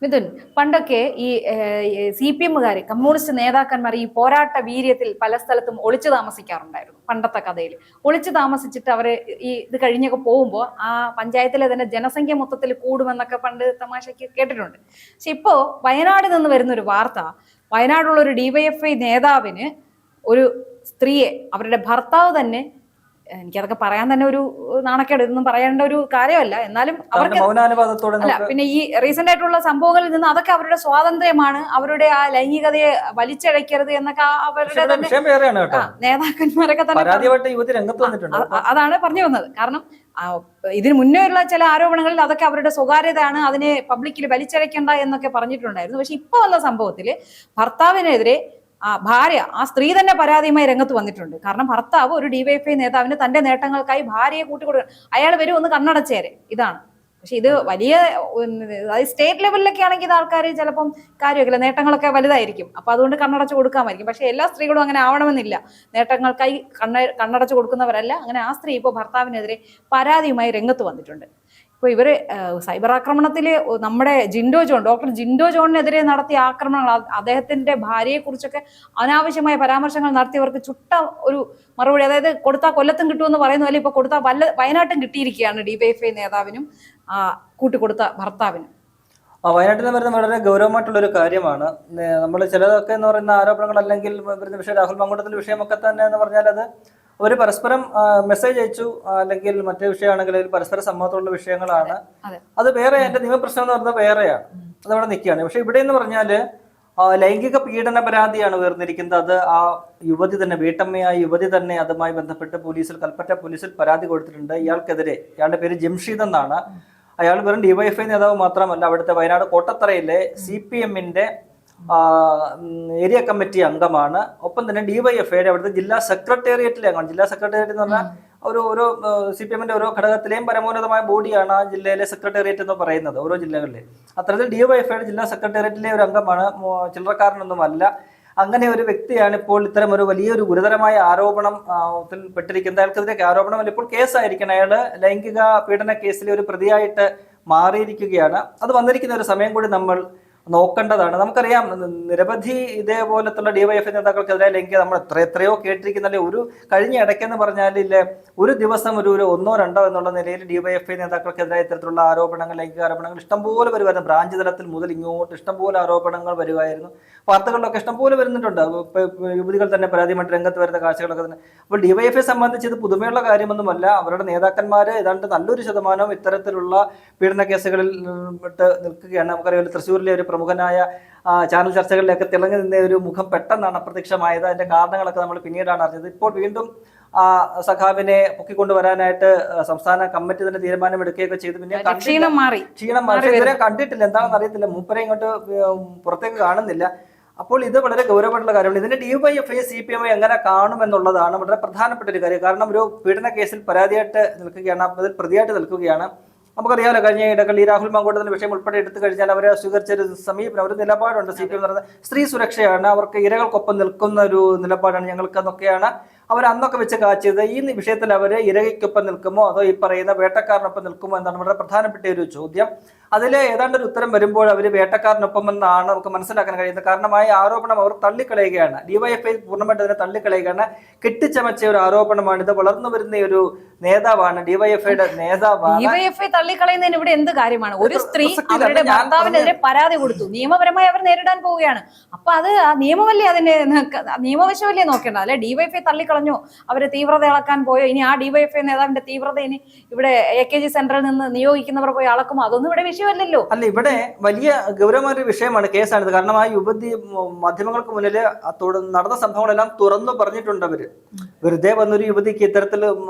മിഥുൻ, പണ്ടൊക്കെ ഈ CPM communist നേതാക്കന്മാർ ഈ പോരാട്ട വീര്യത്തിൽ പല സ്ഥലത്തും ഒളിച്ചു താമസിക്കാറുണ്ടായിരുന്നു. പണ്ടത്തെ കഥയിൽ ഒളിച്ചു താമസിച്ചിട്ട് അവര് ഈ ഇത് കഴിഞ്ഞൊക്കെ പോകുമ്പോൾ ആ പഞ്ചായത്തിലെ തന്നെ ജനസംഖ്യ മൊത്തത്തിൽ കൂടുമെന്നൊക്കെ പണ്ട് തമാശയ്ക്ക് കേട്ടിട്ടുണ്ട്. പക്ഷെ ഇപ്പോ വയനാട് നിന്ന് വരുന്ന ഒരു വാർത്ത, വയനാടുള്ള ഒരു DYFI നേതാവിന് ഒരു സ്ത്രീയെ, അവരുടെ ഭർത്താവ് തന്നെ, എനിക്കതൊക്കെ പറയാൻ തന്നെ ഒരു നാണക്കേട്, ഇതൊന്നും പറയേണ്ട ഒരു കാര്യമല്ല, എന്നാലും അവർക്ക് അല്ല, പിന്നെ ഈ റീസെന്റ് ആയിട്ടുള്ള സംഭവങ്ങളിൽ നിന്ന് അതൊക്കെ അവരുടെ സ്വാതന്ത്ര്യമാണ്, അവരുടെ ആ ലൈംഗികതയെ വലിച്ചഴക്കരുത് എന്നൊക്കെ അവരുടെ നേതാക്കന്മാരൊക്കെ തന്നെ അതാണ് പറഞ്ഞു വന്നത്. കാരണം ഇതിനു മുന്നേ ഉള്ള ചില ആരോപണങ്ങളിൽ അതൊക്കെ അവരുടെ സ്വകാര്യതയാണ്, അതിനെ പബ്ലിക്കിൽ വലിച്ചഴക്കേണ്ട എന്നൊക്കെ പറഞ്ഞിട്ടുണ്ടായിരുന്നു. പക്ഷെ ഇപ്പൊ വന്ന സംഭവത്തില് ഭർത്താവിനെതിരെ ഭാര്യ, ആ സ്ത്രീ തന്നെ പരാതിയുമായി രംഗത്ത് വന്നിട്ടുണ്ട്. കാരണം ഭർത്താവ് ഒരു DYFI നേതാവിന് തന്റെ നേട്ടങ്ങൾക്കായി ഭാര്യയെ കൂട്ടിക്കൊടുക്കുക, അയാൾ വരും ഒന്ന് കണ്ണടച്ചേരെ, ഇതാണ്. പക്ഷെ ഇത് വലിയ, അതായത് സ്റ്റേറ്റ് ലെവലിലൊക്കെ ആണെങ്കിൽ ഇത് ആൾക്കാർ ചിലപ്പം കാര്യമൊക്കെ നേട്ടങ്ങളൊക്കെ വലുതായിരിക്കും, അപ്പൊ അതുകൊണ്ട് കണ്ണടച്ചു കൊടുക്കാമായിരിക്കും. പക്ഷെ എല്ലാ സ്ത്രീകളും അങ്ങനെ ആവണമെന്നില്ല. നേട്ടങ്ങൾക്കായി കണ്ണടച്ചു കൊടുക്കുന്നവരല്ല. അങ്ങനെ ആ സ്ത്രീ ഇപ്പോൾ ഭർത്താവിനെതിരെ പരാതിയുമായി രംഗത്ത് വന്നിട്ടുണ്ട്. ഇപ്പോൾ ഇവര് സൈബർ ആക്രമണത്തില് നമ്മുടെ ഡോക്ടർ ജിൻഡോ ജോണിനെതിരെ നടത്തിയ ആക്രമണങ്ങൾ, അദ്ദേഹത്തിന്റെ ഭാര്യയെ കുറിച്ചൊക്കെ അനാവശ്യമായ പരാമർശങ്ങൾ നടത്തിയവർക്ക് ചുട്ട ഒരു മറുപടി, അതായത് കൊടുത്താൽ കൊല്ലത്തും കിട്ടുമെന്ന് പറയുന്ന പോലെ ഇപ്പൊ കൊടുത്താൽ വയനാട്ടും കിട്ടിയിരിക്കുകയാണ് DYFI നേതാവിനും കൂട്ടിക്കൊടുത്ത ഭർത്താവിനും. വയനാട്ടിൽ നിന്ന് വരുന്ന വളരെ ഗൗരവമായിട്ടുള്ള ഒരു കാര്യമാണ്. നമ്മൾ ചിലതൊക്കെ എന്ന് പറയുന്ന ആരോപണങ്ങൾ അല്ലെങ്കിൽ വരുന്ന വിഷയം, രാഹുൽ മാങ്കൂട്ടത്തിന്റെ വിഷയമൊക്കെ തന്നെ എന്ന് പറഞ്ഞാൽ അത് ഒരു പരസ്പരം മെസ്സേജ് അയച്ചു, അല്ലെങ്കിൽ മറ്റേ വിഷയമാണെങ്കിൽ പരസ്പര സമ്മതമുള്ള വിഷയങ്ങളാണ്. അത് വേറെ, എന്റെ നിയമപ്രശ്നം എന്ന് പറഞ്ഞാൽ വേറെയാണ്, അതവിടെ നിൽക്കുകയാണ്. പക്ഷെ ഇവിടെ എന്ന് പറഞ്ഞാല് ലൈംഗിക പീഡന പരാതിയാണ് ഉയർന്നിരിക്കുന്നത്. അത് ആ യുവതി തന്നെ, വീട്ടമ്മയായ യുവതി തന്നെ അതുമായി ബന്ധപ്പെട്ട് കൽപ്പറ്റ പോലീസിൽ പരാതി കൊടുത്തിട്ടുണ്ട്. ഇയാൾക്കെതിരെ, ഇയാളുടെ പേര് ജംഷീദ് എന്നാണ്. അയാൾ വെറും DYFI നേതാവ് മാത്രമല്ല, അവിടുത്തെ വയനാട് കോട്ടത്തറയിലെ CPMന്റെ ഏരിയ കമ്മിറ്റി അംഗമാണ്. ഒപ്പം തന്നെ DYFIയുടെ അവിടുത്തെ ജില്ലാ സെക്രട്ടേറിയറ്റിലെ അംഗമാണ്. ജില്ലാ സെക്രട്ടേറിയറ്റ് എന്ന് പറഞ്ഞാൽ ഓരോ CPMന്റെ ഓരോ ഘടകത്തിലെയും പരമോന്നതമായ ബോഡിയാണ് ആ ജില്ലയിലെ സെക്രട്ടേറിയറ്റ് എന്ന് പറയുന്നത്, ഓരോ ജില്ലകളിലെ. അത്തരത്തിൽ DYFIയുടെ ജില്ലാ സെക്രട്ടേറിയറ്റിലെ ഒരു അംഗമാണ്, ചില്ലറക്കാരനൊന്നുമല്ല. അങ്ങനെ ഒരു വ്യക്തിയാണ് ഇപ്പോൾ ഇത്തരം ഒരു വലിയൊരു ഗുരുതരമായ ആരോപണത്തിൽ പെട്ടിരിക്കുന്നത്. അയാൾക്കെതിരെ ആരോപണമല്ല, ഇപ്പോൾ കേസായിരിക്കണം. അയാൾ ലൈംഗിക പീഡന കേസിലെ ഒരു പ്രതിയായിട്ട് മാറിയിരിക്കുകയാണ്. അത് വന്നിരിക്കുന്ന ഒരു സമയം കൂടി നമ്മൾ നോക്കേണ്ടതാണ്. നമുക്കറിയാം, നിരവധി ഇതേപോലത്തുള്ള DYFI നേതാക്കൾക്കെതിരെ ലൈംഗിക നമ്മൾ എത്രയോ കേട്ടിരിക്കുന്നല്ലേ. ഒരു കഴിഞ്ഞ ഇടയ്ക്കെന്ന് പറഞ്ഞാലില്ലേ, ഒരു ദിവസം ഒരു 1 2 എന്നുള്ള നിലയിൽ DYFI നേതാക്കൾക്കെതിരെ ഇത്തരത്തിലുള്ള ആരോപണങ്ങൾ, ലൈംഗിക ആരോപണങ്ങൾ ഇഷ്ടംപോലെ വരുമായിരുന്നു. ബ്രാഞ്ച് തലത്തിൽ മുതൽ ഇങ്ങോട്ട് ഇഷ്ടംപോലെ ആരോപണങ്ങൾ വരുമായിരുന്നു. വാർത്തകളിലൊക്കെ ഇഷ്ടംപോലെ വരുന്നുണ്ട്. യുവതികൾ തന്നെ പരാതിയുമായിട്ട് രംഗത്ത് വരുന്ന കാഴ്ചകളൊക്കെ തന്നെ. അപ്പോൾ DYFI സംബന്ധിച്ച് ഇത് പുതുമയുള്ള കാര്യമൊന്നുമല്ല. അവരുടെ നേതാക്കന്മാര് ഏതാണ്ട് നല്ലൊരു ശതമാനം ഇത്തരത്തിലുള്ള പീഡന കേസുകളിൽ പെട്ട് നിൽക്കുകയാണ്. നമുക്കറിയാം, തൃശ്ശൂരിലെ ഒരു പ്രമുഖനായ ചാനൽ ചർച്ചകളിലൊക്കെ തിളങ്ങി നിന്ന ഒരു മുഖം പെട്ടെന്നാണ് അപ്രത്യക്ഷമായത്. അതിന്റെ കാരണങ്ങളൊക്കെ നമ്മൾ പിന്നീടാണ് അറിഞ്ഞത്. ഇപ്പോൾ വീണ്ടും സഖാവിനെ പൊക്കിക്കൊണ്ടുവരാനായിട്ട് സംസ്ഥാന കമ്മിറ്റി തന്നെ തീരുമാനമെടുക്കുകയൊക്കെ ചെയ്തു. പിന്നെ ക്ഷീണം മാറി, ഇതുവരെ കണ്ടിട്ടില്ല, എന്താണെന്ന് അറിയത്തില്ല. മൂപ്പരെ ഇങ്ങോട്ട് പുറത്തേക്ക് കാണുന്നില്ല. അപ്പോൾ ഇത് വളരെ ഗൗരവമായിട്ടുള്ള കാര്യമാണ്. ഇതിന്റെ DYFI CPM എങ്ങനെ കാണുമെന്നുള്ളതാണ് വളരെ പ്രധാനപ്പെട്ട ഒരു കാര്യം. കാരണം ഒരു പീഡന കേസിൽ പരാതിയായിട്ട് നിൽക്കുകയാണ്, അതിൽ പ്രതിയായിട്ട് നിൽക്കുകയാണ്. നമുക്കറിയാമല്ലോ, കഴിഞ്ഞ ഇടങ്ങളിൽ ഈ രാഹുൽ മാങ്കൂട്ടത്തിന്റെ വിഷയം ഉൾപ്പെടെ എടുത്തു കഴിഞ്ഞാൽ അവരെ സ്വീകരിച്ചൊരു സമീപനം, ഒരു നിലപാടുണ്ട് CPM എന്ന് പറയുന്നത്. സ്ത്രീ സുരക്ഷയാണ്, അവർക്ക് ഇരകൾക്കൊപ്പം നിൽക്കുന്ന ഒരു നിലപാടാണ് ഞങ്ങൾക്കെന്നൊക്കെയാണ് അവർ അന്നൊക്കെ വെച്ച് കാച്ചിയത്. ഈ വിഷയത്തിൽ അവർ ഇരകയ്ക്കൊപ്പം നിൽക്കുമോ അതോ ഈ പറയുന്ന വേട്ടക്കാരനൊപ്പം നിൽക്കുമോ എന്നാണ് വളരെ പ്രധാനപ്പെട്ട ഒരു ചോദ്യം. അതിൽ ഏതാണ്ട് ഒരു ഉത്തരം വരുമ്പോൾ അവർ വേട്ടക്കാരനൊപ്പം എന്നാണ് നമുക്ക് മനസ്സിലാക്കാൻ കഴിയുന്നത്. കാരണമായ ആരോപണം അവർ തള്ളിക്കളയുകയാണ്. DYFI പൂർണ്ണമായിട്ട് അതിനെ തള്ളിക്കളയുകയാണ്. കെട്ടിച്ചമച്ച ഒരു ആരോപണമാണ്. വളർന്നു വരുന്ന ഒരു നേതാവാണ്, DYFIയുടെ നേതാവാണ്. DYFI തള്ളിക്കളയുന്നതിന് ഇവിടെ എന്ത് കാര്യമാണ്? ഒരു സ്ത്രീ അവരുടെ ഭർത്താവിനെതിരെ പരാതി കൊടുത്തു, നിയമപരമായി അവർ നേരിടാൻ പോവുകയാണ്. അപ്പൊ അത് നിയമമല്ലേ, അതിന്റെ നിയമവശമല്ലേ നോക്കേണ്ടത്? അല്ലെ DYFI തള്ളിക്കളഞ്ഞു, അവരെ തീവ്രത അളക്കാൻ പോയോ? ഇനി ആ DYFI നേതാവിന്റെ തീവ്രത ഇനി ഇവിടെ AKG സെന്ററിൽ നിന്ന് നിയോഗിക്കുന്നവർ പോയി അളക്കുമോ? അതൊന്നും ഇവിടെ വിഷയമല്ലല്ലോ. അല്ല, ഇവിടെ വലിയ ഗൗരവമായ വിഷയമാണ്, കേസാണിത്. കാരണം ആ യുവതി മാധ്യമങ്ങൾക്ക് മുന്നിൽ നടന്ന സംഭവങ്ങളെല്ലാം തുറന്നു പറഞ്ഞിട്ടുണ്ട്. അവര് വെറുതെ വന്നൊരു യുവതിക്ക് ഇത്തരത്തിൽ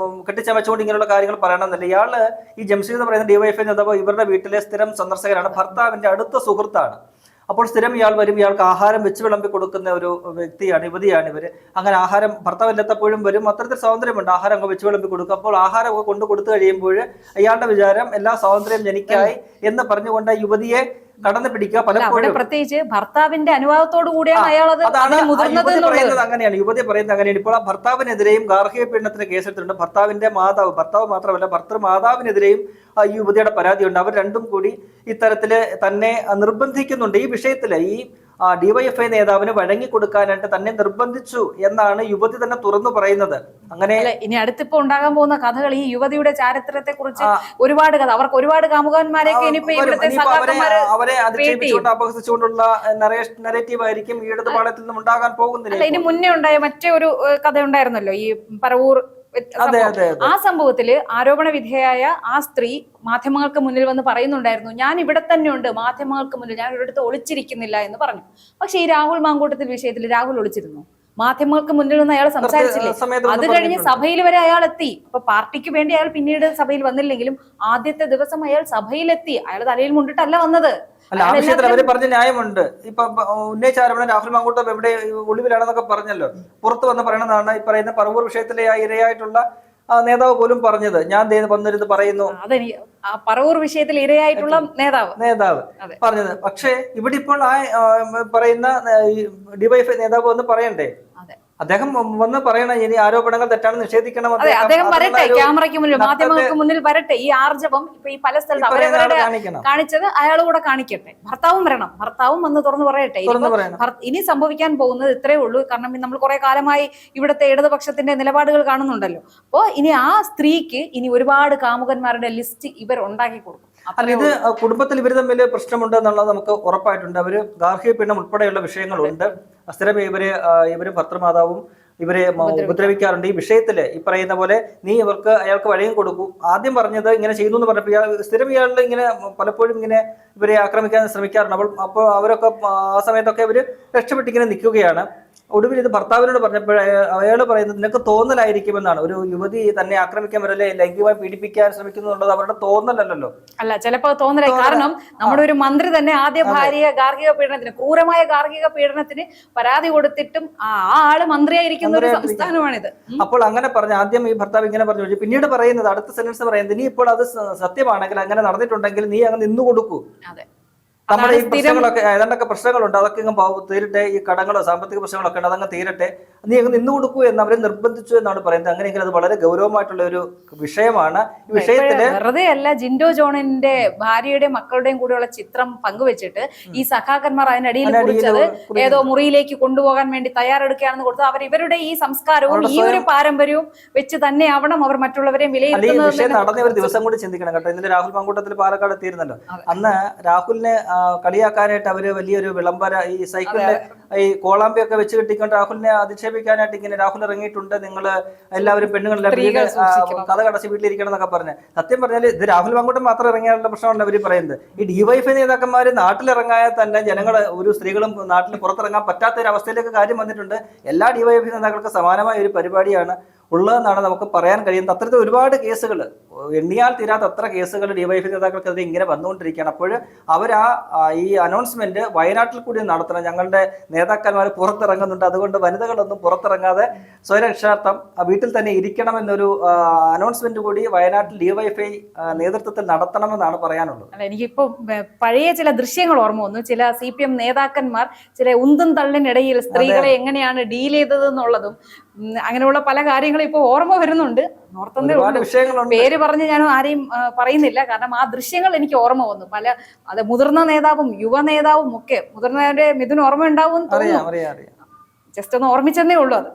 കെട്ടിച്ചമച്ചുകൊണ്ട് ഇങ്ങനെയുള്ള കാര്യങ്ങൾ പറയണമെന്നില്ല. ഇയാള് ഈ ജംഷീദ് എന്ന് പറയുന്ന DYFI നേതാവ് ഇവരുടെ വീട്ടിലെ സ്ഥിരം സന്ദർശകരാണ്, ഭർത്താവിന്റെ അടുത്ത സുഹൃത്താണ്. അപ്പോൾ സ്ഥിരം ഇയാൾ വരും, ഇയാൾക്ക് ആഹാരം വെച്ച് വിളമ്പി കൊടുക്കുന്ന ഒരു വ്യക്തിയാണ്, യുവതിയാണ് ഇവര്. അങ്ങനെ ആഹാരം ഭർത്താവില്ലെത്തപ്പോഴും വരും, അത്തരത്തിൽ സ്വാതന്ത്ര്യമുണ്ട്, ആഹാരം ഒക്കെ വെച്ച് വിളമ്പി കൊടുക്കും. അപ്പോൾ ആഹാരം ഒക്കെ കൊണ്ടു കൊടുത്തു കഴിയുമ്പോൾ ഇയാളുടെ വിചാരം എല്ലാ സ്വാതന്ത്ര്യം ജനിക്കായി എന്ന് പറഞ്ഞുകൊണ്ട് യുവതിയെ കടന്നു പിടിക്കുക. അവിടെ പലപ്പോഴും പ്രത്യേകിച്ച് ഭർത്താവിന്റെ അനുവാദത്തോടു കൂടിയാണ് അയാൾ അത് അതാണ് മുതിർന്നത് യുവതി എന്നുള്ളത്. പറയുന്നത് അങ്ങനെയാണ്. യുവതി പറയുന്നത് അങ്ങനെയാണ്. ഇപ്പോൾ ആ ഭർത്താവിനെതിരെയും ഗാർഹിക പീഡനത്തിന് കേസെടുത്തിട്ടുണ്ട്. ഭർത്താവ് മാത്രമല്ല ഭർത്തൃമാതാവിനെതിരെയും ഈ യുവതിയുടെ പരാതിയുണ്ട്. അവർ രണ്ടും കൂടി ഇത്തരത്തില് തന്നെ നിർബന്ധിക്കുന്നുണ്ട്. ഈ വിഷയത്തില് ഈ ഡിവൈഎഫ്ഐ നേതാവിന് വഴങ്ങിക്കൊടുക്കാനായിട്ട് തന്നെ നിർബന്ധിച്ചു എന്നാണ് യുവതി തന്നെ തുറന്നു പറയുന്നത്. അങ്ങനെ ഇനി അടുത്തിപ്പോ ഉണ്ടാകാൻ പോകുന്ന കഥകൾ ഈ യുവതിയുടെ ചാരിത്രത്തെ കുറിച്ച് ഒരുപാട് കഥ, അവർക്ക് ഒരുപാട് കാമുകന്മാരെയൊക്കെ ഇനിയിപ്പോ ഇവിടുത്തെ അവരെ അധിക്ഷേപിച്ചുകൊണ്ട് അപഹസിച്ചുകൊണ്ടുള്ള നരേറ്റീവ് ആയിരിക്കും ഈ ഇടതുപാളത്തിൽ നിന്നും ഉണ്ടാകാൻ പോകുന്നില്ല. ഇനി മുന്നേ ഉണ്ടായ മറ്റേ ഒരു കഥ ഉണ്ടായിരുന്നല്ലോ, ഈ പറവൂർ ആ സംഭവത്തില് ആരോപണ വിധേയായ ആ സ്ത്രീ മാധ്യമങ്ങൾക്ക് മുന്നിൽ വന്ന് പറയുന്നുണ്ടായിരുന്നു, ഞാൻ ഇവിടെ തന്നെ ഉണ്ട്, മാധ്യമങ്ങൾക്ക് മുന്നിൽ ഞാൻ ഒരിടത്ത് ഒളിച്ചിരിക്കുന്നില്ല എന്ന് പറഞ്ഞു. പക്ഷെ ഈ രാഹുൽ മാങ്കൂട്ടത്തിൽ വിഷയത്തിൽ രാഹുൽ ഒളിച്ചിരുന്നു? മാധ്യമങ്ങൾക്ക് മുന്നിൽ നിന്ന് അയാൾ സംസാരിച്ചില്ലേ? അത് കഴിഞ്ഞ് സഭയിൽ വരെ അയാൾ എത്തി. അപ്പൊ പാർട്ടിക്ക് വേണ്ടി അയാൾ പിന്നീട് സഭയിൽ വന്നില്ലെങ്കിലും ആദ്യത്തെ ദിവസം അയാൾ സഭയിലെത്തി. അയാൾ തലയിൽ മുണ്ടിട്ടല്ല വന്നത്. അല്ല, ആ വിഷയത്തിൽ അവര് പറഞ്ഞ ന്യായമുണ്ട്. ഇപ്പൊ ഉന്നയിച്ച ആരോപണം രാഹുൽ മാങ്കൂട്ടം എവിടെ ഒളിവിലാണെന്നൊക്കെ പറഞ്ഞല്ലോ. പുറത്ത് വന്ന് പറയണതാണ് ഈ പറയുന്ന പറവൂർ വിഷയത്തിലെ ഇരയായിട്ടുള്ള നേതാവ് പോലും പറഞ്ഞത്. ഞാൻ വന്നിരുന്ന് പറയുന്നു, പറവൂർ വിഷയത്തിൽ ഇരയായിട്ടുള്ള നേതാവ് പറഞ്ഞത്. പക്ഷേ ഇവിടെ ഇപ്പോൾ പറയുന്ന ഡിവൈഎഫ്ഐ നേതാവ് വന്ന് പറയണ്ടേ? അദ്ദേഹം വന്ന് പറയണം ഇനി ആരോപണങ്ങൾ തെറ്റാണെന്ന് നിഷേധിക്കണം. അദ്ദേഹം വരട്ടെ, ക്യാമറയ്ക്ക് മുന്നിൽ മാധ്യമങ്ങൾക്ക് മുന്നിൽ വരട്ടെ. ഈ ആർജവം ഇപ്പൊ ഈ പല സ്ഥലത്ത് അവരവരുടെ കാണിച്ചത് അയാൾ കൂടെ കാണിക്കട്ടെ. ഭർത്താവും വരണം, ഭർത്താവും വന്ന് തുറന്നു പറയട്ടെ. ഇനി സംഭവിക്കാൻ പോകുന്നത് ഇത്രേ ഉള്ളൂ. കാരണം നമ്മൾ കുറെ കാലമായി ഇവിടുത്തെ ഇടതുപക്ഷത്തിന്റെ നിലപാടുകൾ കാണുന്നുണ്ടല്ലോ. അപ്പോ ഇനി ആ സ്ത്രീക്ക് ഇനി ഒരുപാട് കാമുകന്മാരുടെ ലിസ്റ്റ് ഇവർ ഉണ്ടാക്കി കൊടുക്കും. അല്ല, ഇത് കുടുംബത്തിൽ ഇവർ തമ്മിൽ പ്രശ്നമുണ്ട് എന്നുള്ളത് നമുക്ക് ഉറപ്പായിട്ടുണ്ട്. അവര് ഗാർഹിക പീഡനം ഉൾപ്പെടെയുള്ള വിഷയങ്ങളുണ്ട്. സ്ഥിരം ഇവര് ഭർത്തൃമാതാവും ഇവരെ ഉപദ്രവിക്കാറുണ്ട്. ഈ വിഷയത്തില് ഈ പറയുന്ന പോലെ നീ അയാൾക്ക് വഴിയും കൊടുക്കൂ. ആദ്യം പറഞ്ഞത് ഇങ്ങനെ ചെയ്യുന്നു എന്ന് പറഞ്ഞപ്പോൾ സ്ഥിരം ഇയാളിൽ ഇങ്ങനെ പലപ്പോഴും ഇങ്ങനെ ഇവരെ ആക്രമിക്കാൻ ശ്രമിക്കാറുണ്ട്. അപ്പോൾ അവരൊക്കെ ആ സമയത്തൊക്കെ ഇവര് രക്ഷപ്പെട്ടിങ്ങനെ നിൽക്കുകയാണ്. ഒടുവിൽ ഇത് ഭർത്താവിനോട് പറഞ്ഞപ്പോൾ അയാൾ പറയുന്നത് നിനക്ക് തോന്നലായിരിക്കുമെന്നാണ്. ഒരു യുവതി തന്നെ ആക്രമിക്കാൻ വരല്ലേ, ലൈംഗികമായി പീഡിപ്പിക്കാൻ ശ്രമിക്കുന്നു എന്നുള്ളത് അവരുടെ തോന്നലല്ലോ. അല്ല, ചിലപ്പോ തോന്നലായി. കാരണം നമ്മുടെ ഒരു മന്ത്രി തന്നെ ആദ്യ ഭാര്യയെ ഗാർഹിക പീഡനത്തിന്, ക്രൂരമായ ഗാർഹിക പീഡനത്തിന് പരാതി കൊടുത്തിട്ടും ആ ആള് മന്ത്രിയായിരിക്കുന്ന ഒരു സംസ്ഥാനമാണിത്. അപ്പോൾ അങ്ങനെ പറഞ്ഞ ആദ്യം ഈ ഭർത്താവ് ഇങ്ങനെ പറഞ്ഞു, പിന്നീട് പറയുന്നത് അടുത്ത സെന്റൻസ് പറയുന്നത്, നീ ഇപ്പോൾ അത് സത്യമാണെങ്കിൽ അങ്ങനെ നടന്നിട്ടുണ്ടെങ്കിൽ നീ അങ്ങ് നിന്നു കൊടുക്കൂ. നമ്മുടെ ഈ പ്രശ്നങ്ങളൊക്കെ ഏതാണ്ടൊക്കെ പ്രശ്നങ്ങളുണ്ട്, അതൊക്കെ തീരട്ടെ. ഈ കടങ്ങളോ സാമ്പത്തിക പ്രശ്നങ്ങളൊക്കെ ഉണ്ട്, അതങ്ങ് തീരട്ടെ, നീ അങ്ങ് നിന്നു കൊടുക്കൂ എന്ന് അവരെ നിർബന്ധിച്ചു എന്നാണ് പറയുന്നത്. അങ്ങനെയെങ്കിൽ അത് വളരെ ഗൗരവമായിട്ടുള്ള ഒരു വിഷയമാണ്. ഈ വിഷയത്തില് വെറുതെ അല്ല, ജിൻഡോ ജോണിന്റെ ഭാര്യയുടെയും മക്കളുടെയും കൂടെയുള്ള ചിത്രം പങ്കുവെച്ചിട്ട് ഈ സഖാക്കന്മാർ അതിനടിയിൽ കുറിച്ചത് ഏതോ മുറിയിലേക്ക് കൊണ്ടുപോകാൻ വേണ്ടി തയ്യാറെടുക്കുകയാണെന്ന് കൊടുത്ത് അവർ ഇവരുടെ ഈ സംസ്കാരവും ഈ ഒരു പാരമ്പര്യവും വെച്ച് തന്നെ ആവണം അവർ മറ്റുള്ളവരെയും വിലയിരുത്തുന്നത്. ഈ വിഷയം നടന്ന ഒരു ദിവസം കൂടി ചിന്തിക്കണം കേട്ടോ. ഇന്നലെ രാഹുൽ മാങ്കൂട്ടത്തിൽ പാലക്കാട് എത്തിയിരുന്നല്ലോ. അന്ന് രാഹുലിനെ കളിയാക്കാനായിട്ട് അവര് വലിയൊരു വിളംബര ഈ സൈക്കിളിന്റെ ഈ കോളാമ്പിയൊക്കെ വെച്ച് കെട്ടിക്കൊണ്ട് രാഹുലിനെ അധിക്ഷേപിക്കാനായിട്ട് ഇങ്ങനെ രാഹുൽ ഇറങ്ങിയിട്ടുണ്ട്. നിങ്ങൾ എല്ലാവരും പെണ്ണുങ്ങളെല്ലാം കഥ കടച്ച് വീട്ടിലിരിക്കണം എന്നൊക്കെ പറഞ്ഞ്. സത്യം പറഞ്ഞാൽ ഇത് രാഹുൽ മാങ്കൂട്ടം മാത്രം ഇറങ്ങിയാലുള്ള പ്രശ്നമല്ല അവര് പറയുന്നത്. ഈ ഡിവൈഎഫ്ഐ നേതാക്കന്മാര് നാട്ടിലിറങ്ങാൻ തന്നെ ജനങ്ങൾ ഒരു സ്ത്രീകളും നാട്ടിൽ പുറത്തിറങ്ങാൻ പറ്റാത്ത ഒരു അവസ്ഥയിലേക്ക് കാര്യം വന്നിട്ടുണ്ട്. എല്ലാ ഡിവൈഎഫ്ഐ നേതാക്കൾക്ക് സമാനമായ ഒരു പരിപാടിയാണ് ഉള്ളതെന്നാണ് നമുക്ക് പറയാൻ കഴിയുന്നത്. അത്തരത്തിൽ ഒരുപാട് കേസുകൾ, എണ്ണിയാൽ തീരാത്ത അത്ര കേസുകൾ ഡിവൈഎഫ്ഐ നേതാക്കൾക്കെതിരെ ഇങ്ങനെ വന്നുകൊണ്ടിരിക്കുകയാണ്. അപ്പോൾ അവർ ഈ അനൗൺസ്മെന്റ് വയനാട്ടിൽ കൂടി നടത്തണം. ഞങ്ങളുടെ നേതാക്കന്മാർ പുറത്തിറങ്ങുന്നുണ്ട്, അതുകൊണ്ട് വനിതകളൊന്നും പുറത്തിറങ്ങാതെ സ്വയരക്ഷാർത്ഥം വീട്ടിൽ തന്നെ ഇരിക്കണം എന്നൊരു അനൗൺസ്മെന്റ് കൂടി വയനാട്ടിൽ ഡിവൈഎഫ്ഐ നേതൃത്വത്തിൽ നടത്തണമെന്നാണ് പറയാനുള്ളത്. അല്ല, എനിക്കിപ്പോ പഴയ ചില ദൃശ്യങ്ങൾ ഓർമ്മ വന്നു. ചില CPM നേതാക്കന്മാർ ചില ഉന്തും തള്ളിനിടയിൽ സ്ത്രീകളെ എങ്ങനെയാണ് ഡീൽ ചെയ്തത് എന്നുള്ളതും അങ്ങനെയുള്ള പല കാര്യങ്ങളും ഇപ്പൊ ഓർമ്മ വരുന്നുണ്ട്. പേര് പറഞ്ഞ് ഞാൻ ആരെയും പറയുന്നില്ല, കാരണം ആ ദൃശ്യങ്ങൾ എനിക്ക് ഓർമ്മ വന്നു. അത് മുതിർന്ന നേതാവും യുവ നേതാവും ഒക്കെ, മുതിർന്നവരുടെ മിഥുൻ ഓർമ്മ ഉണ്ടാവും, ജസ്റ്റ് ഒന്ന് ഓർമ്മിച്ചെന്നേ ഉള്ളൂ അത്.